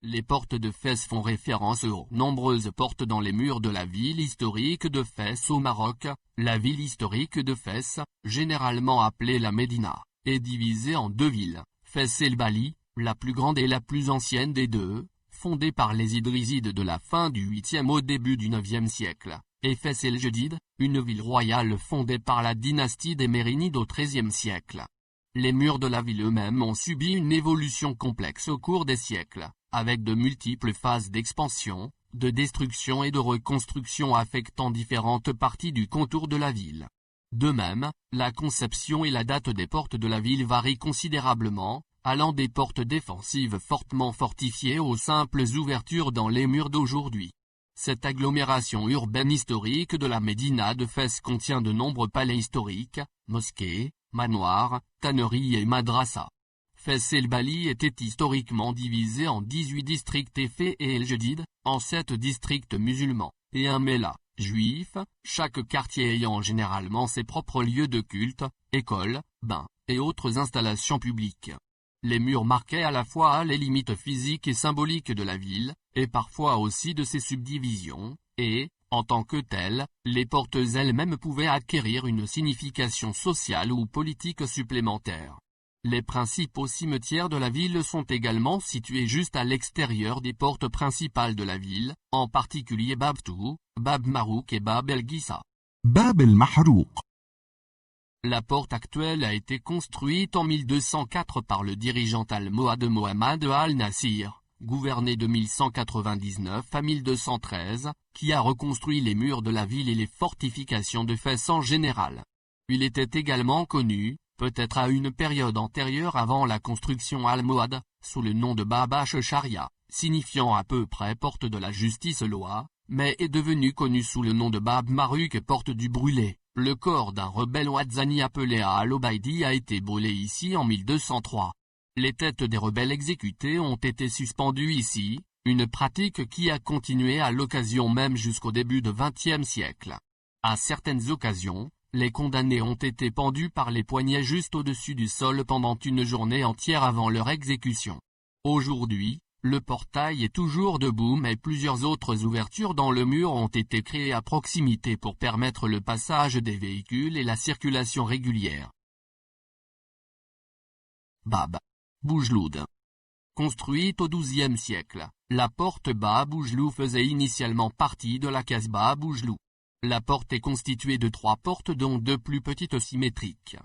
Les portes de Fès font référence aux nombreuses portes dans les murs de la ville historique de Fès au Maroc. La ville historique de Fès, généralement appelée la Médina, est divisée en deux villes, Fès el Bali, la plus grande et la plus ancienne des deux, fondée par les Idrisides de la fin du 8e au début du 9e siècle, et Fès el Jedid, une ville royale fondée par la dynastie des Mérinides au XIIIe siècle. Les murs de la ville eux-mêmes ont subi une évolution complexe au cours des siècles, avec de multiples phases d'expansion, de destruction et de reconstruction affectant différentes parties du contour de la ville. De même, la conception et la date des portes de la ville varient considérablement, allant des portes défensives fortement fortifiées aux simples ouvertures dans les murs d'aujourd'hui. Cette agglomération urbaine historique de la Médina de Fès contient de nombreux palais historiques, mosquées, manoirs, tanneries et madrasas. Fès el Bali était historiquement divisé en 18 districts et Fès el Jedid, en 7 districts musulmans, et un Mellah, juif, chaque quartier ayant généralement ses propres lieux de culte, écoles, bains, et autres installations publiques. Les murs marquaient à la fois les limites physiques et symboliques de la ville, et parfois aussi de ses subdivisions, et, en tant que telles, les portes elles-mêmes pouvaient acquérir une signification sociale ou politique supplémentaire. Les principaux cimetières de la ville sont également situés juste à l'extérieur des portes principales de la ville, en particulier Bab Tou, Bab Marouk et Bab el Ghissa. باب المحروق. La porte actuelle a été construite en 1204 par le dirigeant almohade Mohammad al-Nasir, gouverné de 1199 à 1213, qui a reconstruit les murs de la ville et les fortifications de Fès en général. Il était également connu, peut-être à une période antérieure avant la construction almohade, sous le nom de Babash Sharia, signifiant à peu près porte de la justice-loi, mais est devenu connu sous le nom de Bab Marouk porte du brûlé. Le corps d'un rebelle ouadzani appelé Al-Obaidi a été brûlé ici en 1203. Les têtes des rebelles exécutés ont été suspendues ici, une pratique qui a continué à l'occasion même jusqu'au début du XXe siècle. À certaines occasions, les condamnés ont été pendus par les poignets juste au-dessus du sol pendant une journée entière avant leur exécution. Aujourd'hui, le portail est toujours debout mais plusieurs autres ouvertures dans le mur ont été créées à proximité pour permettre le passage des véhicules et la circulation régulière. Bab Boujloud. Construite au XIIe siècle, la porte Bab Boujlou faisait initialement partie de la Casbah Boujlou. La porte est constituée de 3 portes dont 2 plus petites symétriques.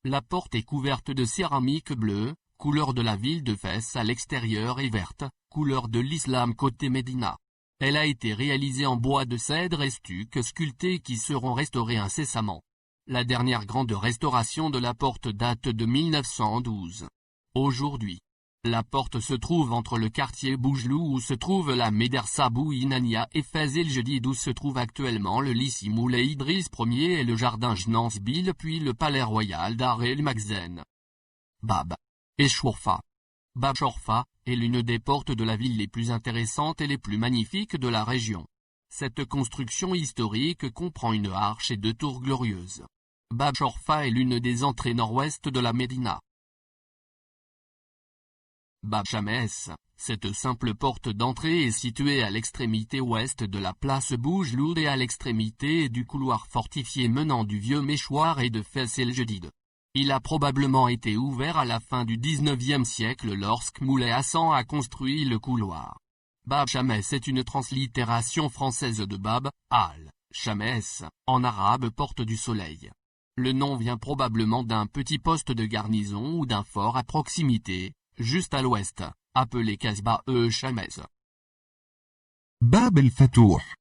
La porte est couverte de céramique bleue, couleur de la ville de Fès à l'extérieur et verte, couleur de l'islam côté Médina. Elle a été réalisée en bois de cèdre et stuc sculpté qui seront restaurés incessamment. La dernière grande restauration de la porte date de 1912. Aujourd'hui, la porte se trouve entre le quartier Boujlou où se trouve la Médersa Bouinania et Fès el Jedid où se trouve actuellement le lycée Moulay Idriss Ier et le jardin Jnansbil puis le palais royal d'Ar el Makhzen. Bab Eshorfa. Bab Shorfa est l'une des portes de la ville les plus intéressantes et les plus magnifiques de la région. Cette construction historique comprend une arche et 2 tours glorieuses. Bab Shorfa est l'une des entrées nord-ouest de la Médina. Bab Chamès, cette simple porte d'entrée est située à l'extrémité ouest de la place Boujloud et à l'extrémité du couloir fortifié menant du vieux Méchoir et de Fès el Jedid. Il a probablement été ouvert à la fin du XIXe siècle lorsque Moulay Hassan a construit le couloir. Bab Chamès est une translittération française de Bab, Chamès, en arabe porte du soleil. Le nom vient probablement d'un petit poste de garnison ou d'un fort à proximité, juste à l'ouest, appelé Casbah Chamès. باب الفتوح.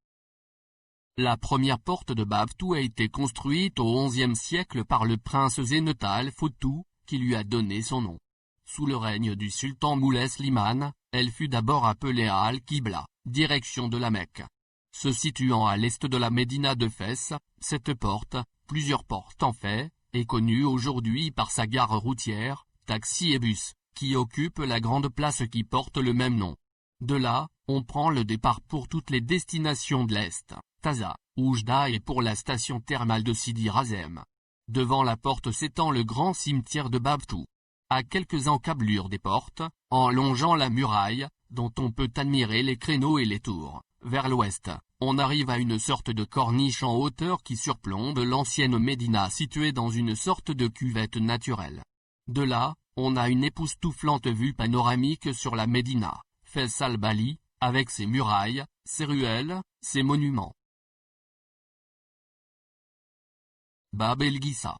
La première porte de Bab Tou a été construite au XIe siècle par le prince Zénotal Foutou, qui lui a donné son nom. Sous le règne du sultan Moulay Slimane, elle fut d'abord appelée Al-Qibla, direction de la Mecque. Se situant à l'est de la Médina de Fès, cette porte, plusieurs portes en fait, est connue aujourd'hui par sa gare routière, taxi et bus, qui occupe la grande place qui porte le même nom. De là, on prend le départ pour toutes les destinations de l'Est, Taza, Oujda et pour la station thermale de Sidi Razem. Devant la porte s'étend le grand cimetière de Bab Tou. À quelques encablures des portes, en longeant la muraille, dont on peut admirer les créneaux et les tours. Vers l'ouest, on arrive à une sorte de corniche en hauteur qui surplombe l'ancienne médina située dans une sorte de cuvette naturelle. De là, on a une époustouflante vue panoramique sur la médina, Fès al-Bali, avec ses murailles, ses ruelles, ses monuments. Bab el-Ghissa.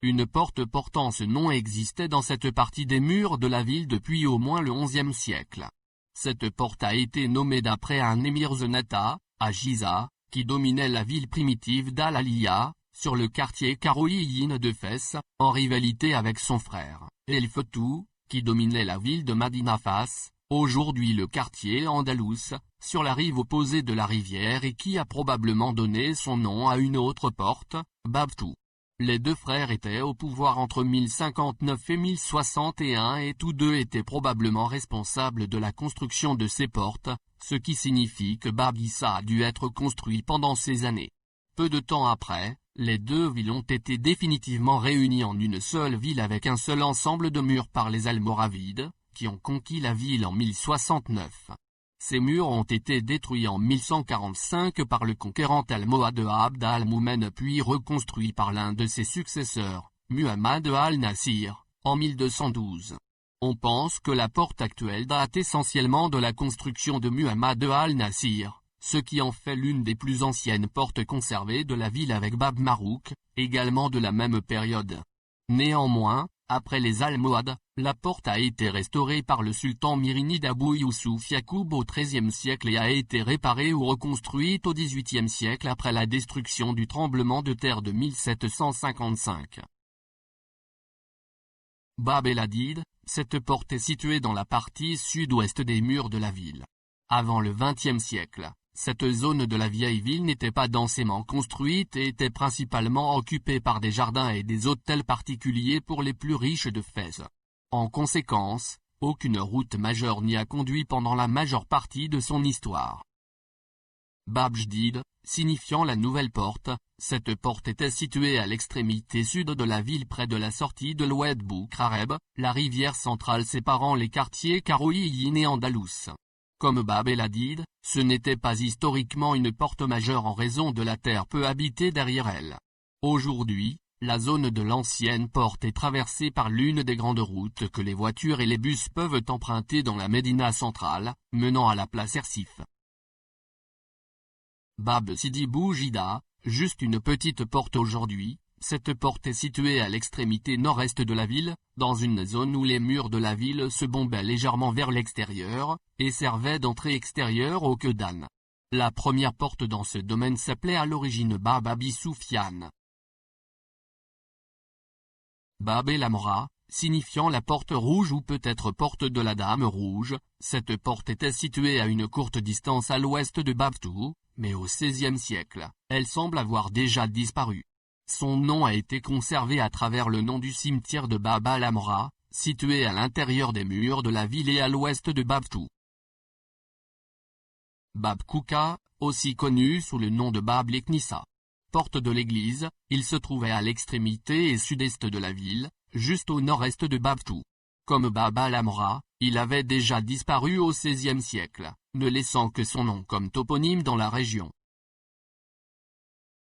Une porte portant ce nom existait dans cette partie des murs de la ville depuis au moins le XIe siècle. Cette porte a été nommée d'après un émir Zenata, à Giza, qui dominait la ville primitive d'Al-Aliya, sur le quartier karoïyine de Fès, en rivalité avec son frère, El-Fetou, qui dominait la ville de Madina Fas, aujourd'hui le quartier andalous, sur la rive opposée de la rivière et qui a probablement donné son nom à une autre porte, Babtou. Les deux frères étaient au pouvoir entre 1059 et 1061 et tous deux étaient probablement responsables de la construction de ces portes, ce qui signifie que Bab Ghissa a dû être construit pendant ces années. Peu de temps après, les deux villes ont été définitivement réunies en une seule ville avec un seul ensemble de murs par les Almoravides, qui ont conquis la ville en 1069. Ces murs ont été détruits en 1145 par le conquérant almohade Abd al-Moumen puis reconstruits par l'un de ses successeurs, Muhammad al-Nasir, en 1212. On pense que la porte actuelle date essentiellement de la construction de Muhammad al-Nasir, ce qui en fait l'une des plus anciennes portes conservées de la ville avec Bab Marouk, également de la même période. Néanmoins, après les Almohades, la porte a été restaurée par le sultan Mirinide Abou Youssouf Yacoub au XIIIe siècle et a été réparée ou reconstruite au XVIIIe siècle après la destruction du tremblement de terre de 1755. Bab el-Hadid, cette porte est située dans la partie sud-ouest des murs de la ville. Avant le XXe siècle, cette zone de la vieille ville n'était pas densément construite et était principalement occupée par des jardins et des hôtels particuliers pour les plus riches de Fès. En conséquence, aucune route majeure n'y a conduit pendant la majeure partie de son histoire. Bab Jdid, signifiant la nouvelle porte, cette porte était située à l'extrémité sud de la ville près de la sortie de l'Oued Boukrareb, la rivière centrale séparant les quartiers karoïyine et andalous. Comme Bab el-Hadid, ce n'était pas historiquement une porte majeure en raison de la terre peu habitée derrière elle. Aujourd'hui, la zone de l'ancienne porte est traversée par l'une des grandes routes que les voitures et les bus peuvent emprunter dans la médina centrale, menant à la place Ersif. Bab Sidi Boujida, juste une petite porte aujourd'hui. Cette porte est située à l'extrémité nord-est de la ville, dans une zone où les murs de la ville se bombaient légèrement vers l'extérieur, et servaient d'entrée extérieure au Kedan. La première porte dans ce domaine s'appelait à l'origine Bab Abi Soufiane. Bab el-Amra, signifiant la porte rouge ou peut-être porte de la Dame rouge, cette porte était située à une courte distance à l'ouest de Babtou, mais au XVIe siècle, elle semble avoir déjà disparu. Son nom a été conservé à travers le nom du cimetière de Bab al-Amra, situé à l'intérieur des murs de la ville et à l'ouest de Babtou. Bab Kouka, aussi connu sous le nom de Bab el-Knissa. Porte de l'église, il se trouvait à l'extrémité et sud-est de la ville, juste au nord-est de Babtou. Comme Bab al-Amra, il avait déjà disparu au XVIe siècle, ne laissant que son nom comme toponyme dans la région.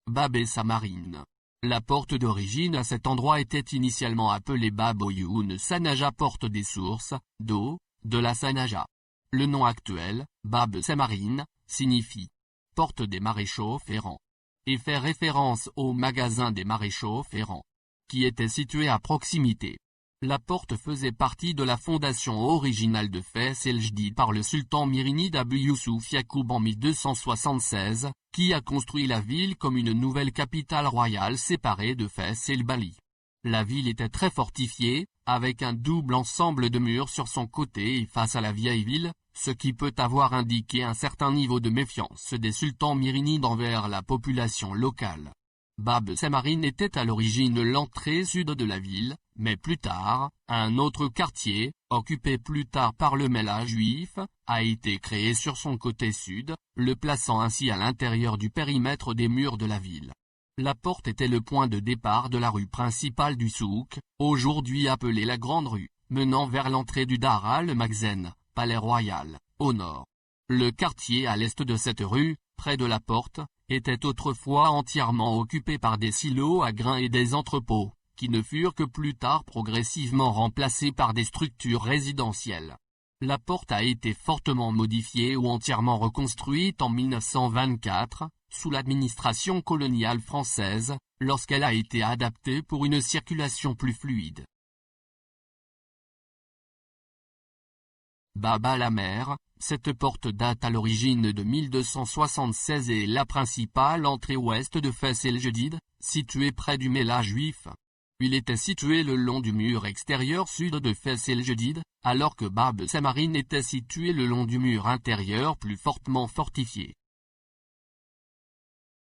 Bab es-Samarine. La porte d'origine à cet endroit était initialement appelée Bab Oyoun Sanaja, porte des sources d'eau, de la Sanaja. Le nom actuel, Bab Samarine, signifie porte des maréchaux ferrants, et fait référence au magasin des maréchaux ferrants, qui était situé à proximité. La porte faisait partie de la fondation originale de Fès el-Jdid par le sultan Mirinide Abou Youssouf Yacoub en 1276, qui a construit la ville comme une nouvelle capitale royale séparée de Fès el-Bali. La ville était très fortifiée, avec un double ensemble de murs sur son côté et face à la vieille ville, ce qui peut avoir indiqué un certain niveau de méfiance des sultans myrinides envers la population locale. Bab Samarine était à l'origine l'entrée sud de la ville, mais plus tard, un autre quartier, occupé plus tard par le Mellah juif, a été créé sur son côté sud, le plaçant ainsi à l'intérieur du périmètre des murs de la ville. La porte était le point de départ de la rue principale du souk, aujourd'hui appelée la Grande Rue, menant vers l'entrée du Dar al-Makhzen, palais royal, au nord. Le quartier à l'est de cette rue, près de la porte, était autrefois entièrement occupé par des silos à grains et des entrepôts, qui ne furent que plus tard progressivement remplacés par des structures résidentielles. La porte a été fortement modifiée ou entièrement reconstruite en 1924, sous l'administration coloniale française, lorsqu'elle a été adaptée pour une circulation plus fluide. Bab-el-Hamer, cette porte date à l'origine de 1276 et est la principale entrée ouest de Fès el-Jedid, située près du Méla juif. Il était situé le long du mur extérieur sud de Fès el-Jedid, alors que Bab Semarin était situé le long du mur intérieur plus fortement fortifié.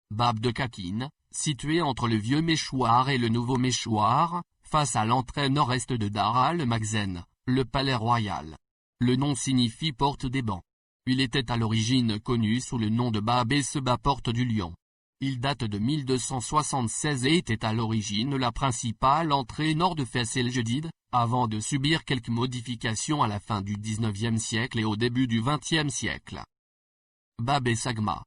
Bab de Kakin, situé entre le vieux Méchoir et le nouveau Méchoir, face à l'entrée nord-est de Dar al-Makhzen, le palais royal. Le nom signifie porte des bancs. Il était à l'origine connu sous le nom de Bab es-Seba, porte du lion. Il date de 1276 et était à l'origine la principale entrée nord de Fès el-Jedid, avant de subir quelques modifications à la fin du XIXe siècle et au début du XXe siècle. Bab es-Sagma.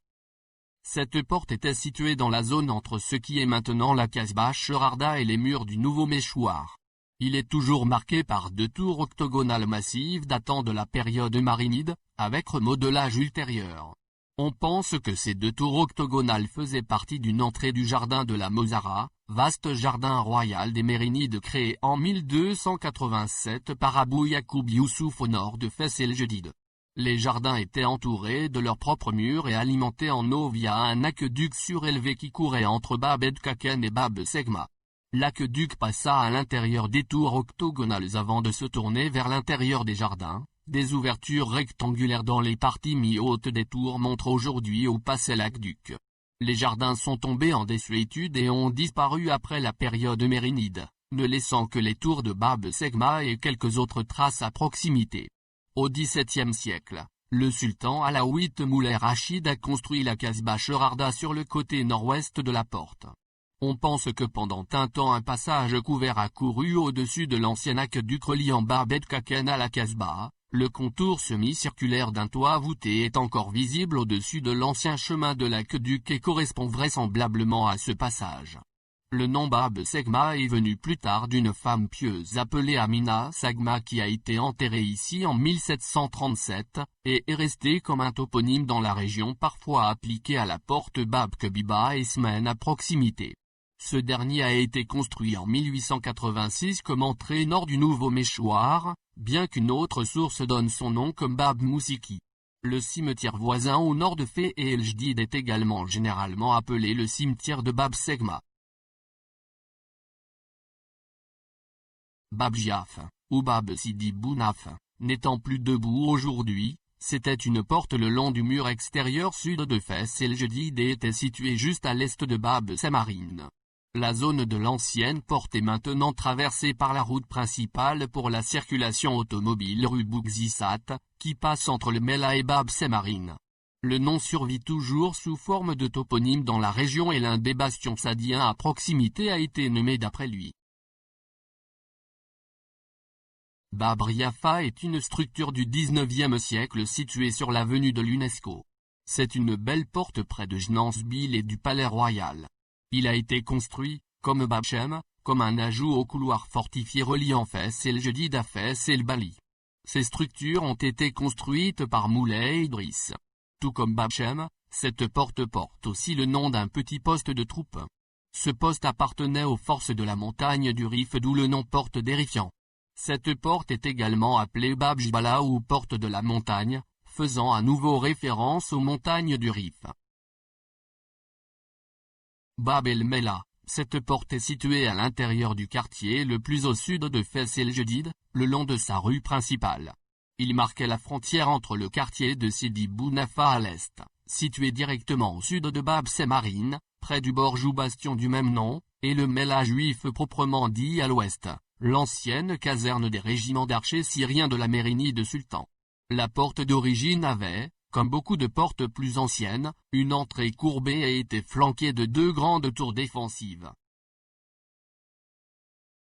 Cette porte était située dans la zone entre ce qui est maintenant la Kasbah Sherarda et les murs du nouveau Méchoir. Il est toujours marqué par deux tours octogonales massives datant de la période marinide, avec remodelage ultérieur. On pense que ces deux tours octogonales faisaient partie d'une entrée du jardin de la Mozara, vaste jardin royal des Mérinides créé en 1287 par Abou Yacoub Youssouf au nord de Fès el-Jedid. Les jardins étaient entourés de leurs propres murs et alimentés en eau via un aqueduc surélevé qui courait entre Bab el-Kaken et Bab Segma. L'aqueduc passa à l'intérieur des tours octogonales avant de se tourner vers l'intérieur des jardins. Des ouvertures rectangulaires dans les parties mi-hautes des tours montrent aujourd'hui où passait l'aqueduc. Les jardins sont tombés en désuétude et ont disparu après la période mérinide, ne laissant que les tours de Bab Segma et quelques autres traces à proximité. Au XVIIe siècle, le sultan alaouite Moulay Rachid a construit la Kasbah Sherarda sur le côté nord-ouest de la porte. On pense que pendant un temps un passage couvert a couru au-dessus de l'ancien aqueduc reliant Bab el-Kaken à la Kasbah. Le contour semi-circulaire d'un toit voûté est encore visible au-dessus de l'ancien chemin de l'aqueduc et correspond vraisemblablement à ce passage. Le nom Bab Segma est venu plus tard d'une femme pieuse appelée Amina Sagma qui a été enterrée ici en 1737, et est restée comme un toponyme dans la région parfois appliqué à la porte Bab Kebiba et Smen à proximité. Ce dernier a été construit en 1886 comme entrée nord du nouveau Méchoir, bien qu'une autre source donne son nom comme Bab Moussiki. Le cimetière voisin au nord de Fès el-Jedid est également généralement appelé le cimetière de Bab Segma. Bab Giaf, ou Bab Sidi Bounaf, n'étant plus debout aujourd'hui, c'était une porte le long du mur extérieur sud de Fès el-Jedid et était située juste à l'est de Bab Semarin. La zone de l'ancienne porte est maintenant traversée par la route principale pour la circulation automobile rue Bouxissat, qui passe entre le Méla et Bab Semarin. Le nom survit toujours sous forme de toponyme dans la région et l'un des bastions sadiens à proximité a été nommé d'après lui. Bab Riafa est une structure du XIXe siècle située sur l'avenue de l'UNESCO. C'est une belle porte près de Jnansbil et du palais royal. Il a été construit, comme Bab Shem, comme un ajout au couloir fortifié reliant Fès el-Jedid à Fès el-Bali. Ces structures ont été construites par Moulay Idriss. Tout comme Bab Shem, cette porte porte aussi le nom d'un petit poste de troupe. Ce poste appartenait aux forces de la montagne du Rif d'où le nom porte d'Érifiant. Cette porte est également appelée Bab Jbala ou porte de la montagne, faisant à nouveau référence aux montagnes du Rif. Bab el-Mela, cette porte est située à l'intérieur du quartier le plus au sud de Fès el-Jedid, le long de sa rue principale. Il marquait la frontière entre le quartier de Sidi Bounafa à l'est, situé directement au sud de Bab Semarin, près du Borj ou bastion du même nom, et le Méla juif proprement dit à l'ouest, l'ancienne caserne des régiments d'archers syriens de la Mérinide sultan. La porte d'origine avait, comme beaucoup de portes plus anciennes, une entrée courbée et était flanquée de deux grandes tours défensives.